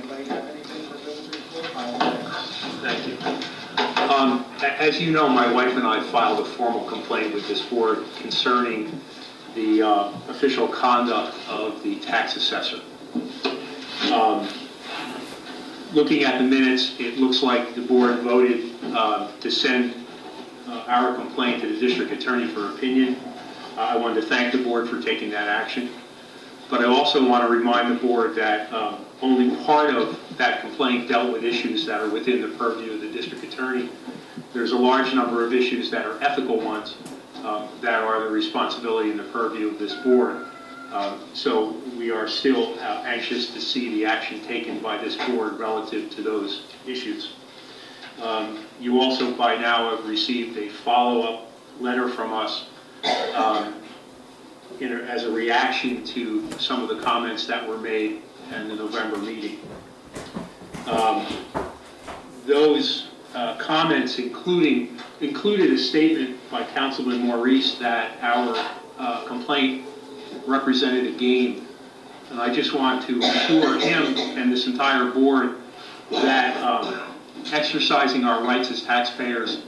anybody have anything for those report? Thank you. As you know, my wife and I filed a formal complaint with this board concerning the official conduct of the tax assessor. Looking at the minutes, it looks like the board voted to send our complaint to the district attorney for opinion. I wanted to thank the board for taking that action. But I also want to remind the board that only part of that complaint dealt with issues that are within the purview of the district attorney. There's a large number of issues that are ethical ones that are the responsibility and the purview of this board. So we are still anxious to see the action taken by this board relative to those issues. You also by now have received a follow-up letter from us as a reaction to some of the comments that were made in the November meeting. Those comments included a statement by Councilman Maurice that our complaint represented a game. And I just want to assure him and this entire board that exercising our rights as taxpayers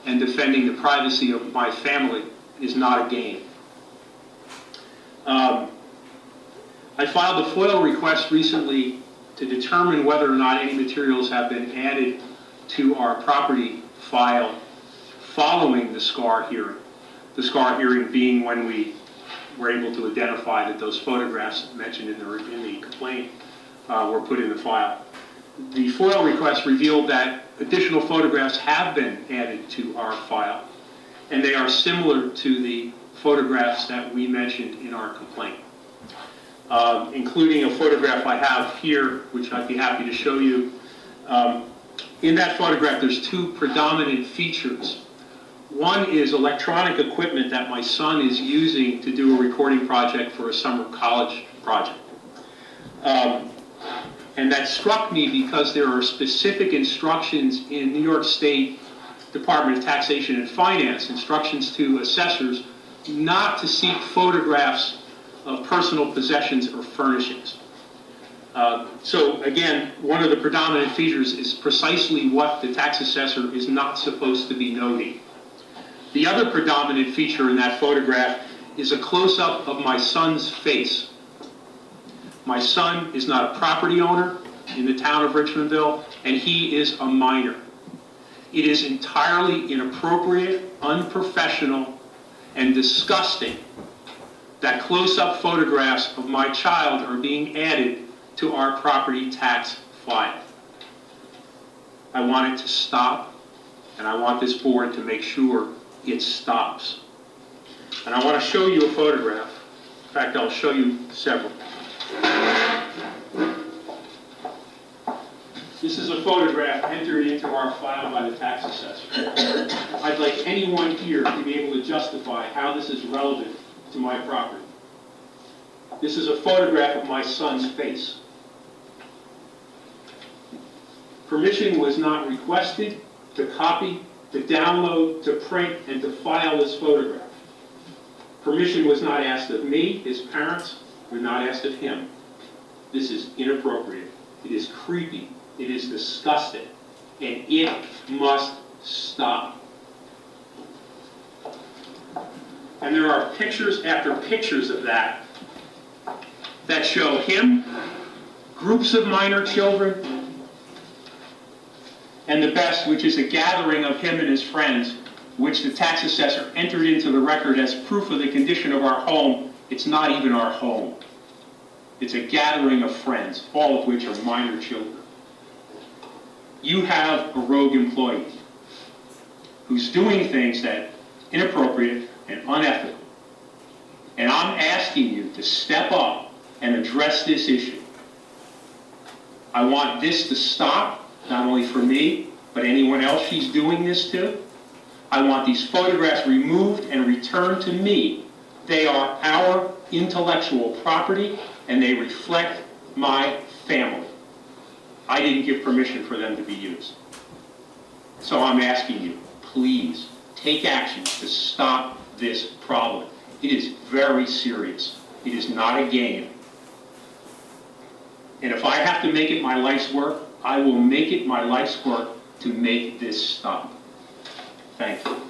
and defending the privacy of my family is not a game. I filed a FOIL request recently to determine whether or not any materials have been added to our property file following the SCAR hearing. The SCAR hearing being when we were able to identify that those photographs mentioned in the complaint were put in the file. The FOIL request revealed that additional photographs have been added to our file, and they are similar to the photographs that we mentioned in our complaint, including a photograph I have here, which I'd be happy to show you. In that photograph, there's two predominant features. One is electronic equipment that my son is using to do a recording project for a summer college project. And that struck me because there are specific instructions in New York State Department of Taxation and Finance, instructions to assessors not to seek photographs of personal possessions or furnishings. So again, one of the predominant features is precisely what the tax assessor is not supposed to be noting. The other predominant feature in that photograph is a close-up of my son's face. My son is not a property owner in the town of Richmondville, and he is a minor. It is entirely inappropriate, unprofessional, and disgusting that close-up photographs of my child are being added to our property tax file. I want it to stop, and I want this board to make sure it stops. And I want to show you a photograph. In fact, I'll show you several. This is a photograph entered into our file by the tax assessor. I'd like anyone here to be able to justify how this is relevant to my property. This is a photograph of my son's face. Permission was not requested to copy, to download, to print, and to file this photograph. Permission was not asked of me, his parents, were not asked of him. This is inappropriate. It is creepy. It is disgusting. And it must stop. And there are pictures after pictures of that show him, groups of minor children, and the best, which is a gathering of him and his friends, which the tax assessor entered into the record as proof of the condition of our home. It's not even our home. It's a gathering of friends, all of which are minor children. You have a rogue employee who's doing things that are inappropriate and unethical. And I'm asking you to step up and address this issue. I want this to stop. Not only for me, but anyone else she's doing this to. I want these photographs removed and returned to me. They are our intellectual property, and they reflect my family. I didn't give permission for them to be used. So I'm asking you, please, take action to stop this problem. It is very serious. It is not a game. And if I have to make it my life's work, I will make it my life's work to make this stop. Thank you.